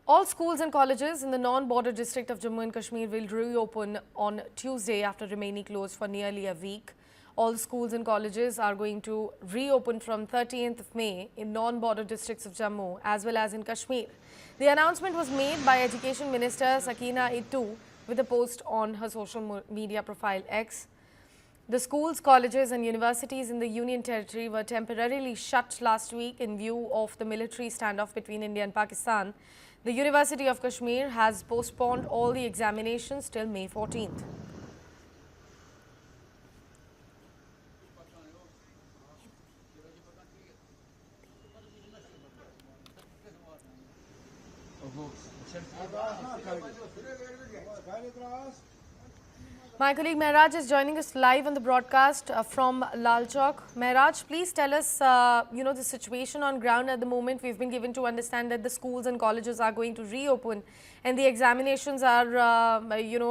All schools and colleges in the non-border district of Jammu and Kashmir will reopen on Tuesday after remaining closed for nearly a week. All schools and colleges are going to reopen from 30th of May in non-border districts of Jammu as well as in Kashmir. The announcement was made by Education Minister Sakina Ittu with a post on her social media profile X. The schools, colleges and universities in the Union Territory were temporarily shut last week in view of the military standoff between India and Pakistan. The University of Kashmir has postponed all the examinations till May 14th. My colleague Mehraj is joining us live on the broadcast from Lal Chowk. Mehraj, please tell us, the situation on ground at the moment. We've been given to understand that the schools and colleges are going to reopen and the examinations are,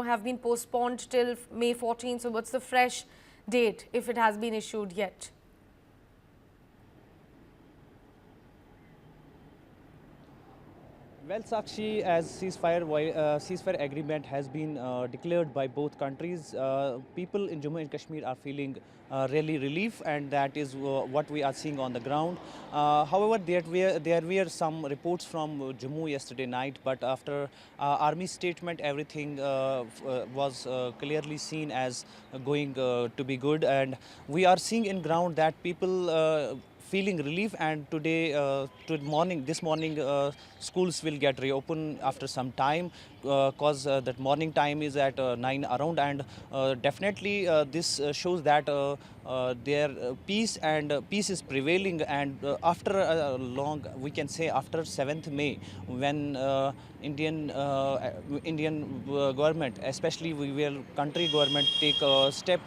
have been postponed till May 14th. So what's the fresh date if it has been issued yet? Well, Sakshi, as ceasefire agreement has been declared by both countries, people in Jammu and Kashmir are feeling really relief, and that is what we are seeing on the ground. However, there were some reports from Jammu yesterday night, but after army statement, everything was clearly seen as going to be good, and we are seeing in ground that people feeling relief, and today this morning schools will get reopened after some time, because that morning time is at 9 around, and definitely this shows that their peace is prevailing, and after a long, we can say after 7th May, when Indian government, especially country government, take a step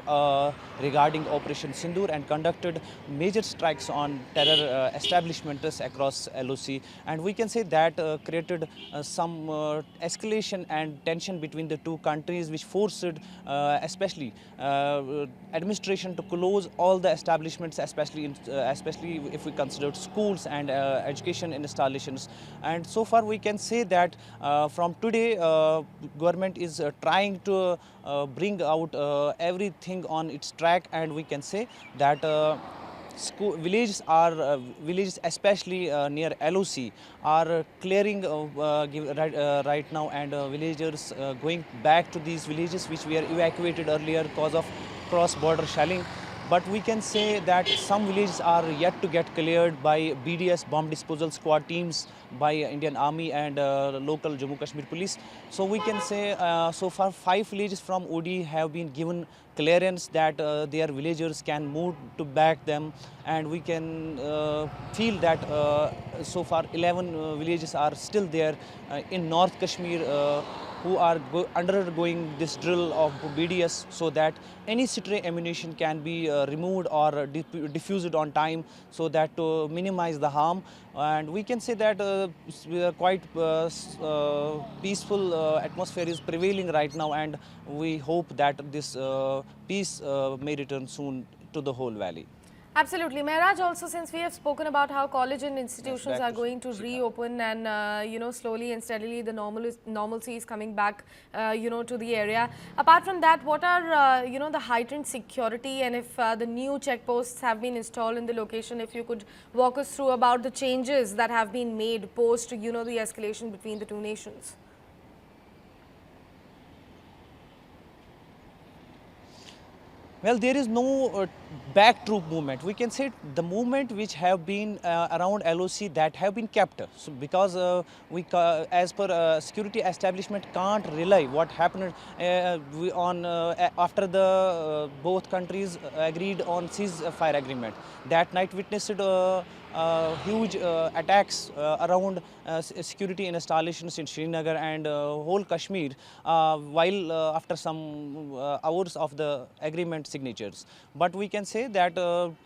regarding Operation Sindoor and conducted major strikes on terror establishments across LOC, and we can say that created some escalation and tension between the two countries, which forced especially administration to close all the establishments, especially if we consider schools and education installations. And so far we can say that from today government is trying to bring out everything on its track, and we can say that villages especially near LOC are clearing right now, and villagers going back to these villages which were evacuated earlier because of cross-border shelling. But we can say that some villages are yet to get cleared by BDS, bomb disposal squad teams, by Indian Army and local Jammu Kashmir police. So we can say so far 5 villages from OD have been given clearance that their villagers can move to back them, and we can feel that so far 11 villages are still there in North Kashmir who are undergoing this drill of BDS, so that any stray ammunition can be removed or diffused on time, so that to minimize the harm. And we can say that quite peaceful atmosphere is prevailing right now, and we hope that this peace may return soon to the whole valley. Absolutely. Mehraj, also since we have spoken about how college and institutions are going to reopen and, slowly and steadily the normalcy is coming back, to the area. Apart from that, what are, the heightened security, and if the new checkposts have been installed in the location, if you could walk us through about the changes that have been made post, the escalation between the two nations. Well, there is no back troop movement. We can say the movement which have been around LOC that have been kept. So because as per security establishment, can't rely what happened after the both countries agreed on ceasefire agreement. That night witnessed huge attacks around security installations in Srinagar and whole Kashmir, while after some hours of the agreement signatures. But we can say that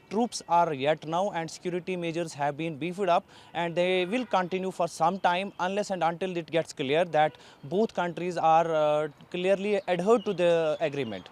troops are yet now, and security measures have been beefed up, and they will continue for some time unless and until it gets clear that both countries are clearly adhered to the agreement.